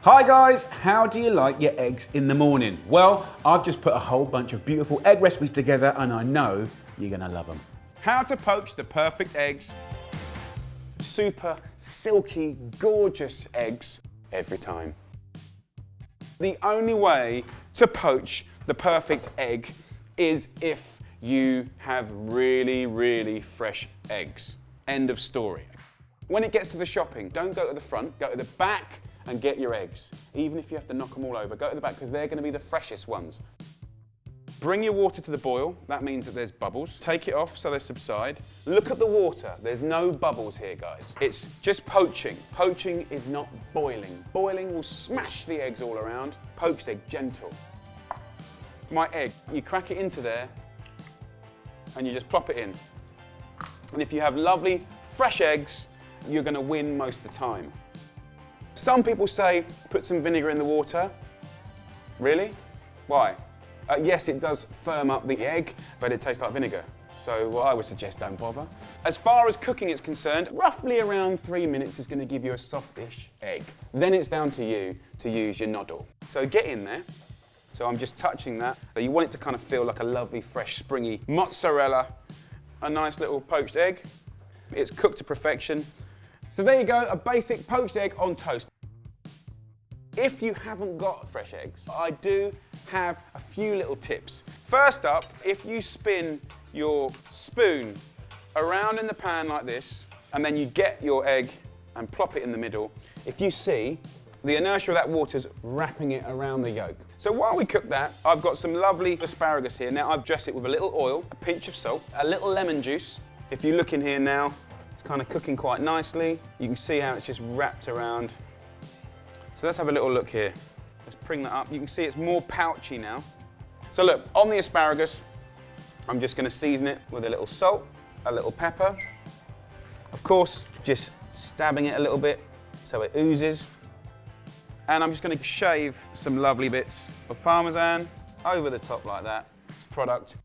Hi guys, how do you like your eggs in the morning? Well, I've just put a whole bunch of beautiful egg recipes together and I know you're gonna love them. How to poach the perfect eggs. Super silky, gorgeous eggs every time. The only way to poach the perfect egg is if you have really, really fresh eggs. End of story. When it gets to the shopping, don't go to the front, go to the back and get your eggs. Even if you have to knock them all over, go to the back because they're going to be the freshest ones. Bring your water to the boil. That means that there's bubbles. Take it off so they subside. Look at the water. There's no bubbles here, guys. It's just poaching. Poaching is not boiling. Boiling will smash the eggs all around. Poached egg, gentle. My egg, you crack it into there and you just plop it in. And if you have lovely, fresh eggs, you're going to win most of the time. Some people say, put some vinegar in the water. Really? Why? Yes, it does firm up the egg, but it tastes like vinegar. So I would suggest don't bother. As far as cooking is concerned, roughly around 3 minutes is going to give you a softish egg. Then it's down to you to use your noddle. So get in there. So I'm just touching that. So you want it to kind of feel like a lovely, fresh, springy mozzarella. A nice little poached egg. It's cooked to perfection. So there you go, a basic poached egg on toast. If you haven't got fresh eggs, I do have a few little tips. First up, if you spin your spoon around in the pan like this, and then you get your egg and plop it in the middle, if you see, the inertia of that water's wrapping it around the yolk. So while we cook that, I've got some lovely asparagus here. Now I've dressed it with a little oil, a pinch of salt, a little lemon juice. If you look in here now, kind of cooking quite nicely. You can see how it's just wrapped around. So let's have a little look here. Let's bring that up. You can see it's more pouchy now. So look, on the asparagus, I'm just going to season it with a little salt, a little pepper. Of course, just stabbing it a little bit so it oozes. And I'm just going to shave some lovely bits of Parmesan over the top like that. Product.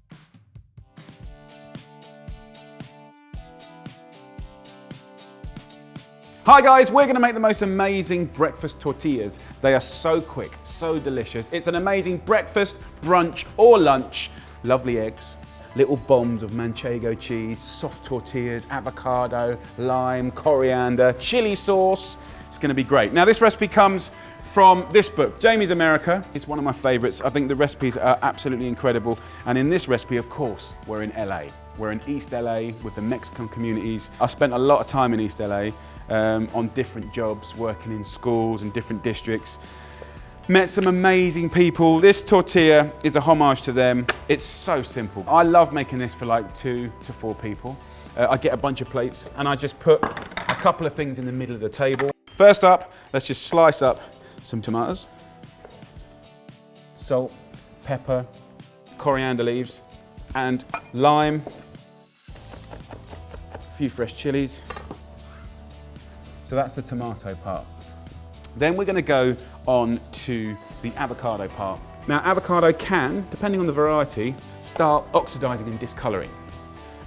Hi guys, we're going to make the most amazing breakfast tortillas. They are so quick, so delicious. It's an amazing breakfast, brunch or lunch. Lovely eggs, little bombs of manchego cheese, soft tortillas, avocado, lime, coriander, chili sauce. It's going to be great. Now this recipe comes from this book, Jamie's America. It's one of my favorites. I think the recipes are absolutely incredible. And in this recipe, of course, we're in LA. We're in East LA with the Mexican communities. I spent a lot of time in East LA on different jobs, working in schools and different districts. Met some amazing people. This tortilla is a homage to them. It's so simple. I love making this for like 2 to 4 people. I get a bunch of plates and I just put a couple of things in the middle of the table. First up, let's just slice up some tomatoes, salt, pepper, coriander leaves, and lime, a few fresh chilies. So that's the tomato part. Then we're going to go on to the avocado part. Now avocado can, depending on the variety, start oxidizing and discoloring.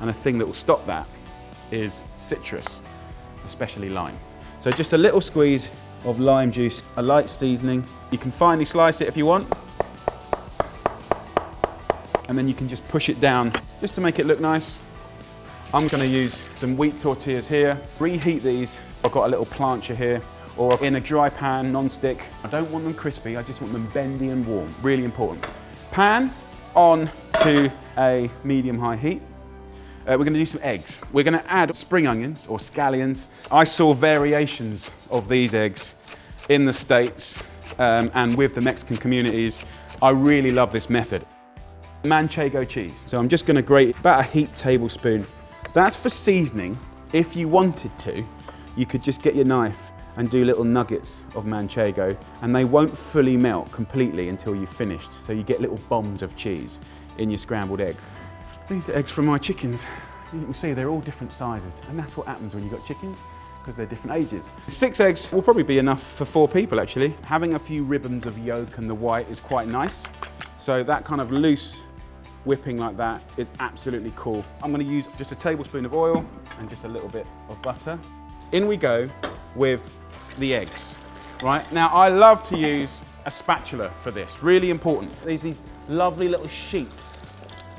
And a thing that will stop that is citrus, especially lime. So just a little squeeze of lime juice, a light seasoning. You can finely slice it if you want. And then you can just push it down just to make it look nice. I'm going to use some wheat tortillas here. Reheat these. I've got a little plancha here, or in a dry pan, non-stick. I don't want them crispy, I just want them bendy and warm. Really important. Pan on to a medium-high heat. We're going to do some eggs. We're going to add spring onions or scallions. I saw variations of these eggs in the States and with the Mexican communities. I really love this method. Manchego cheese. So I'm just going to grate about a heaped tablespoon. That's for seasoning. If you wanted to, you could just get your knife and do little nuggets of manchego, and they won't fully melt completely until you've finished. So you get little bombs of cheese in your scrambled egg. These are eggs from my chickens. You can see they're all different sizes, and that's what happens when you've got chickens, because they're different ages. 6 eggs will probably be enough for 4 people actually. Having a few ribbons of yolk and the white is quite nice. So that kind of loose whipping like that is absolutely cool. I'm going to use just a tablespoon of oil and just a little bit of butter. In we go with the eggs. right? Now, I love to use a spatula for this, really important. There's these lovely little sheets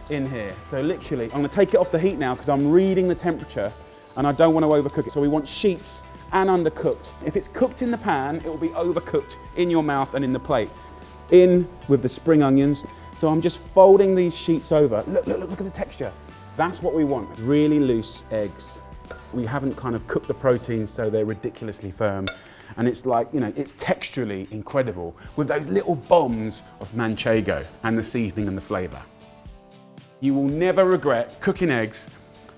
in here. So literally, I'm gonna take it off the heat now because I'm reading the temperature and I don't want to overcook it. So we want sheets and undercooked. If it's cooked in the pan, it will be overcooked in your mouth and in the plate. In with the spring onions. So I'm just folding these sheets over. Look at the texture. That's what we want, really loose eggs. We haven't kind of cooked the proteins so they're ridiculously firm. And it's like, you know, it's texturally incredible with those little bombs of manchego and the seasoning and the flavor. You will never regret cooking eggs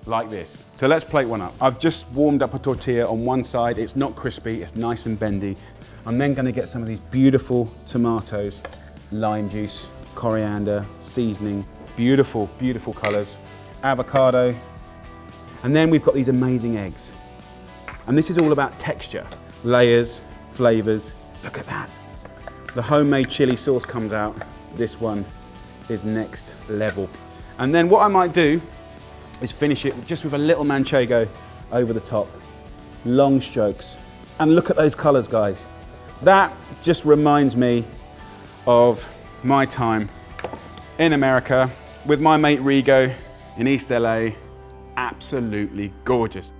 like this. So let's plate one up. I've just warmed up a tortilla on one side. It's not crispy, it's nice and bendy. I'm then gonna get some of these beautiful tomatoes, lime juice, coriander, seasoning, beautiful, beautiful colors, avocado. And then we've got these amazing eggs. And this is all about texture, layers, flavors. Look at that. The homemade chili sauce comes out. This one is next level. And then what I might do is finish it just with a little manchego over the top. Long strokes. And look at those colors, guys. That just reminds me of my time in America with my mate Rigo in East LA. Absolutely gorgeous.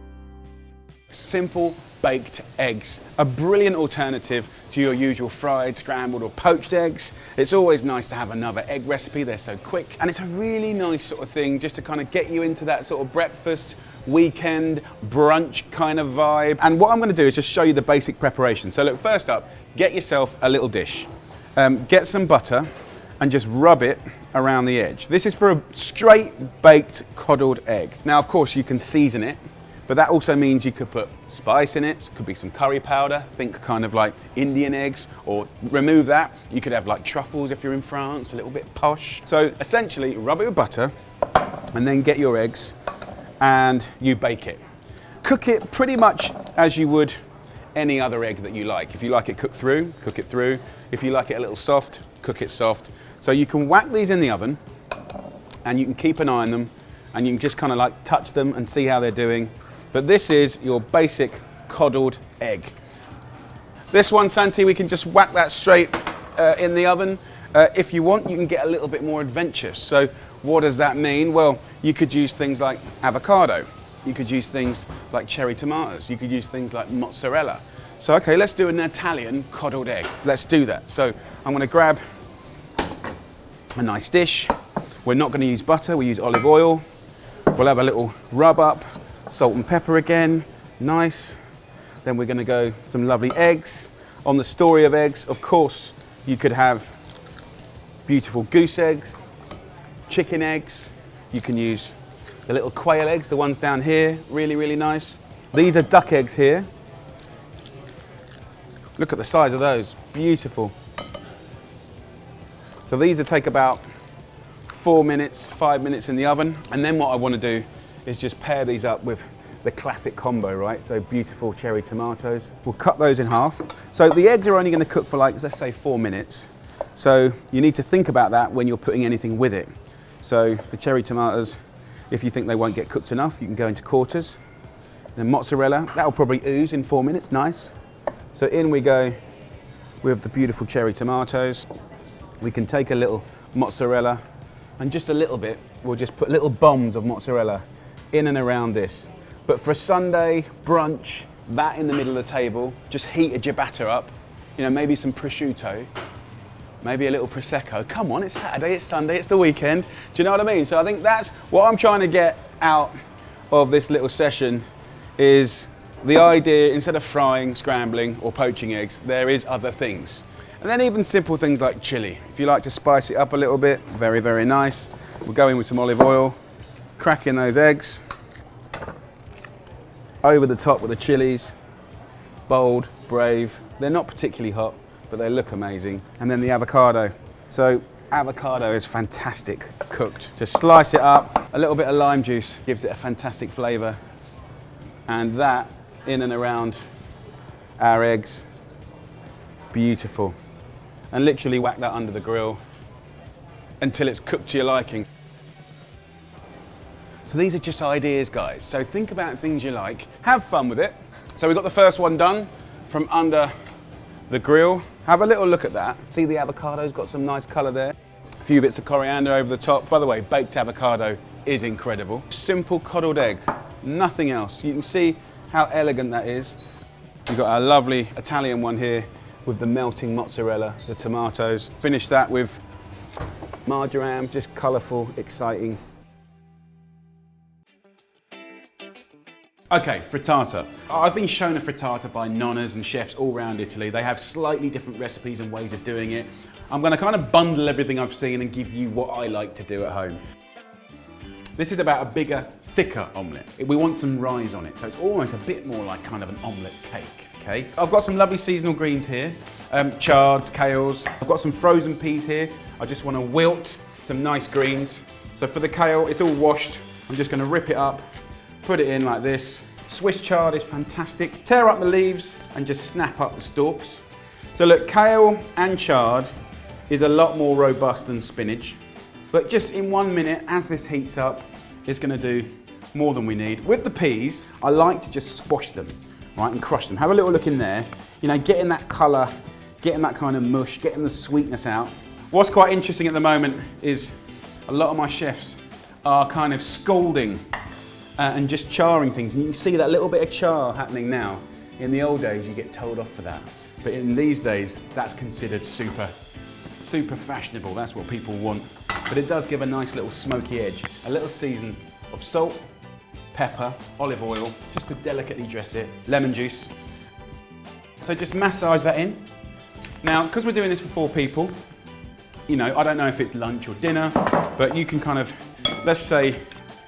Simple baked eggs, a brilliant alternative to your usual fried, scrambled or poached eggs. It's always nice to have another egg recipe, they're so quick. And it's a really nice sort of thing just to kind of get you into that sort of breakfast, weekend, brunch kind of vibe. And what I'm gonna do is just show you the basic preparation. So look, first up, get yourself a little dish. Get some butter and just rub it around the edge. This is for a straight baked coddled egg. Now, of course, you can season it, but that also means you could put spice in it. Could be some curry powder, think kind of like Indian eggs, or remove that. You could have like truffles if you're in France, a little bit posh. So essentially, rub it with butter and then get your eggs and you bake it. Cook it pretty much as you would any other egg that you like. If you like it cooked through, cook it through. If you like it a little soft, cook it soft. So you can whack these in the oven and you can keep an eye on them and you can just kind of like touch them and see how they're doing. But this is your basic coddled egg. This one, Santi, we can just whack that straight in the oven. If you want, you can get a little bit more adventurous. So what does that mean? Well, you could use things like avocado. You could use things like cherry tomatoes. You could use things like mozzarella. So, okay, let's do an Italian coddled egg. Let's do that. So I'm gonna grab a nice dish. We're not gonna use butter, we use olive oil. We'll have a little rub up, salt and pepper again, nice. Then we're gonna go some lovely eggs. On the story of eggs, of course, you could have beautiful goose eggs, chicken eggs. You can use the little quail eggs, the ones down here, really, really nice. These are duck eggs here. Look at the size of those, beautiful. So these will take about 4 minutes, 5 minutes in the oven. And then what I want to do is just pair these up with the classic combo, right? So beautiful cherry tomatoes. We'll cut those in half. So the eggs are only going to cook for like, let's say 4 minutes. So you need to think about that when you're putting anything with it. So the cherry tomatoes, if you think they won't get cooked enough, you can go into quarters. Then mozzarella, that'll probably ooze in 4 minutes, nice. So in we go with the beautiful cherry tomatoes. We can take a little mozzarella and just a little bit, we'll just put little bombs of mozzarella in and around this. But for a Sunday brunch, that in the middle of the table, just heat a ciabatta up, you know, maybe some prosciutto, maybe a little Prosecco. Come on, it's Saturday, it's Sunday, it's the weekend. Do you know what I mean? So I think that's what I'm trying to get out of this little session is the idea, instead of frying, scrambling, or poaching eggs, there is other things. And then even simple things like chili. If you like to spice it up a little bit, very, very nice. We'll go in with some olive oil, crack in those eggs, over the top with the chilies, bold, brave. They're not particularly hot, but they look amazing. And then the avocado. So avocado is fantastic cooked. Just slice it up, a little bit of lime juice gives it a fantastic flavor. And that in and around our eggs, beautiful. And literally whack that under the grill until it's cooked to your liking. So these are just ideas, guys. So think about things you like, have fun with it. So we've got the first one done from under the grill. Have a little look at that. See the avocado's got some nice colour there. A few bits of coriander over the top. By the way, baked avocado is incredible. Simple coddled egg, nothing else. You can see how elegant that is. We've got our lovely Italian one here with the melting mozzarella, the tomatoes. Finish that with marjoram, just colourful, exciting. Okay, frittata. I've been shown a frittata by nonnas and chefs all around Italy. They have slightly different recipes and ways of doing it. I'm gonna kind of bundle everything I've seen and give you what I like to do at home. This is about a bigger, thicker omelette. We want some rise on it, so it's almost a bit more like kind of an omelette cake, okay? I've got some lovely seasonal greens here, chards, kales. I've got some frozen peas here. I just want to wilt some nice greens. So for the kale, it's all washed. I'm just gonna rip it up, put it in like this. Swiss chard is fantastic. Tear up the leaves and just snap up the stalks. So look, kale and chard is a lot more robust than spinach, but just in 1 minute, as this heats up, it's gonna do more than we need. With the peas, I like to just squash them, right, and crush them. Have a little look in there, you know, getting that color, getting that kind of mush, getting the sweetness out. What's quite interesting at the moment is a lot of my chefs are kind of scalding and just charring things. And you can see that little bit of char happening now. In the old days, you get told off for that. But in these days, that's considered super fashionable. That's what people want. But it does give a nice little smoky edge. A little season of salt, pepper, olive oil, just to delicately dress it, lemon juice. So just massage that in. Now, because we're doing this for 4 people, you know, I don't know if it's lunch or dinner, but you can kind of, let's say,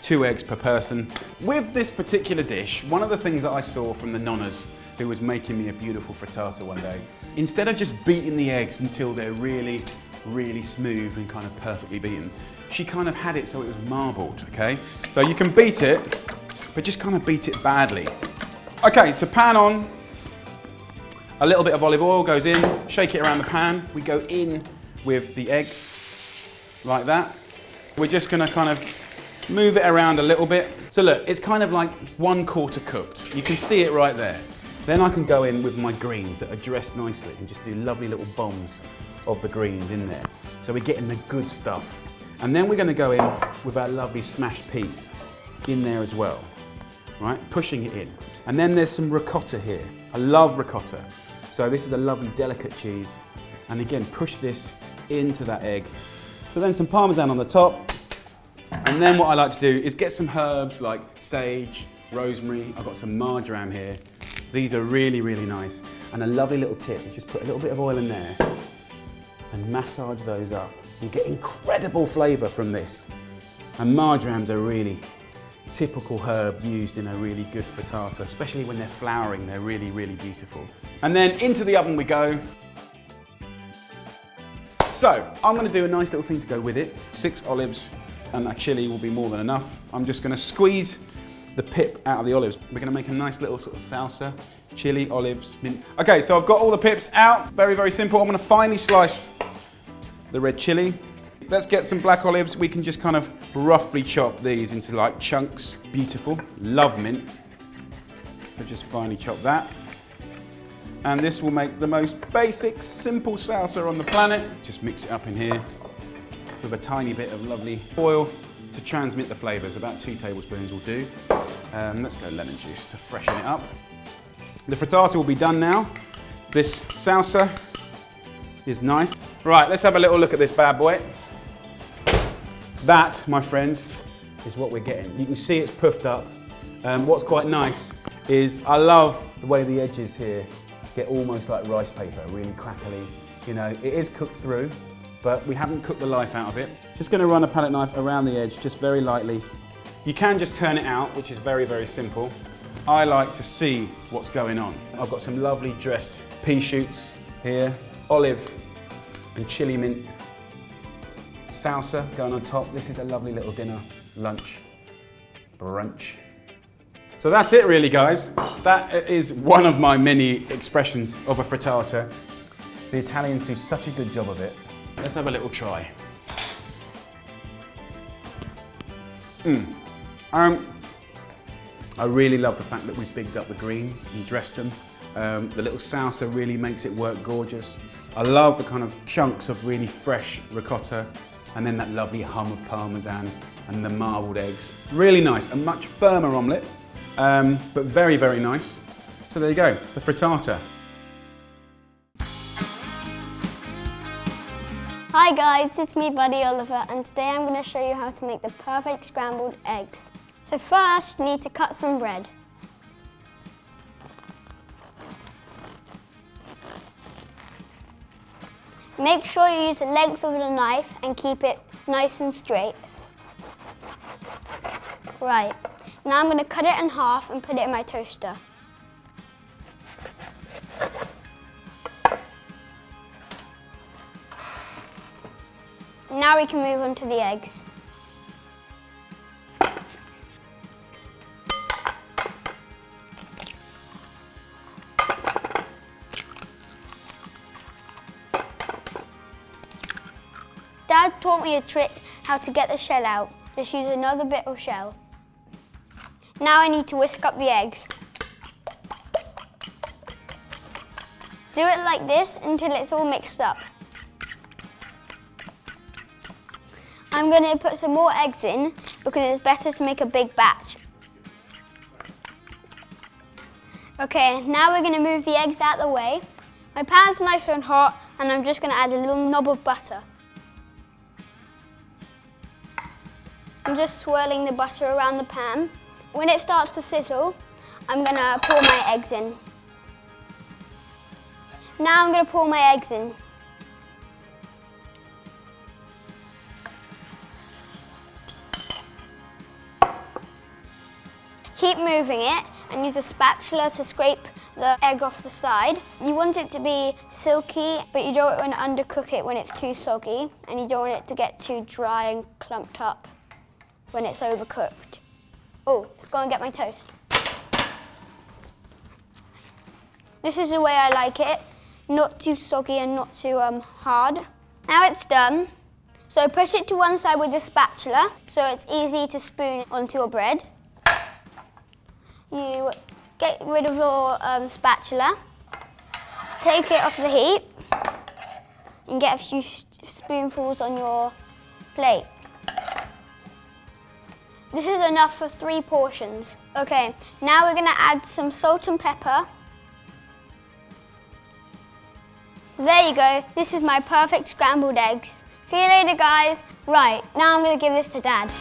2 eggs per person. With this particular dish, one of the things that I saw from the nonnas who was making me a beautiful frittata one day, instead of just beating the eggs until they're really, really smooth and kind of perfectly beaten, she kind of had it so it was marbled, okay? So you can beat it, but just kind of beat it badly. Okay, so pan on, a little bit of olive oil goes in, shake it around the pan. We go in with the eggs, like that. We're just gonna kind of move it around a little bit. So look, it's kind of like 1/4 cooked. You can see it right there. Then I can go in with my greens that are dressed nicely and just do lovely little bombs of the greens in there. So we're getting the good stuff. And then we're gonna go in with our lovely smashed peas in there as well, right? Pushing it in. And then there's some ricotta here. I love ricotta. So this is a lovely delicate cheese. And again, push this into that egg. So then some Parmesan on the top. And then what I like to do is get some herbs like sage, rosemary. I've got some marjoram here. These are really, really nice. And a lovely little tip, you just put a little bit of oil in there and massage those up. You get incredible flavour from this. And marjoram's a really typical herb used in a really good frittata, especially when they're flowering, they're really, really beautiful. And then into the oven we go. So, I'm gonna do a nice little thing to go with it. 6 olives and a chili will be more than enough. I'm just gonna squeeze the pip out of the olives. We're gonna make a nice little sort of salsa, chili, olives, mint. Okay, so I've got all the pips out. Very, very simple. I'm gonna finely slice the red chili. Let's get some black olives. We can just kind of roughly chop these into like chunks. Beautiful, love mint. So just finely chop that. And this will make the most basic, simple salsa on the planet. Just mix it up in here with a tiny bit of lovely oil to transmit the flavors. About 2 tablespoons will do. Let's go lemon juice to freshen it up. The frittata will be done now. This salsa is nice. Right, let's have a little look at this bad boy. That, my friends, is what we're getting. You can see it's puffed up. What's quite nice is I love the way the edges here get almost like rice paper, really crackly. You know, it is cooked through, but we haven't cooked the life out of it. Just gonna run a palette knife around the edge, just very lightly. You can just turn it out, which is very, very simple. I like to see what's going on. I've got some lovely dressed pea shoots here, olive and chili mint salsa going on top. This is a lovely little dinner, lunch, brunch. So that's it really, guys. That is one of my many expressions of a frittata. The Italians do such a good job of it. Let's have a little try. I really love the fact that we've bigged up the greens and dressed them The little salsa really makes it work gorgeous. I love the kind of chunks of really fresh ricotta and then that lovely hum of parmesan and the marbled eggs. Really nice, a much firmer omelette, but very, very nice. So there you go, the frittata. Hi guys, it's me Buddy Oliver, and today I'm going to show you how to make the perfect scrambled eggs. So first you need to cut some bread. Make sure you use the length of the knife and keep it nice and straight. Right, now I'm going to cut it in half and put it in my toaster. Now we can move on to the eggs. Dad taught me a trick how to get the shell out. Just use another bit of shell. Now I need to whisk up the eggs. Do it like this until it's all mixed up. I'm going to put some more eggs in because it's better to make a big batch. Okay, now we're going to move the eggs out of the way. My pan's nice and hot, and I'm just going to add a little knob of butter. I'm just swirling the butter around the pan. When it starts to sizzle, I'm going to pour my eggs in. Now I'm going to pour my eggs in. Keep moving it and use a spatula to scrape the egg off the side. You want it to be silky, but you don't want to undercook it when it's too soggy, and you don't want it to get too dry and clumped up when it's overcooked. Oh, let's go and get my toast. This is the way I like it, not too soggy and not too hard. Now it's done, so push it to one side with a spatula so it's easy to spoon onto your bread. You get rid of your spatula, take it off the heat, and get a few spoonfuls on your plate. This is enough for 3 portions. Okay, now we're going to add some salt and pepper. So there you go, this is my perfect scrambled eggs. See you later guys. Right, now I'm going to give this to Dad.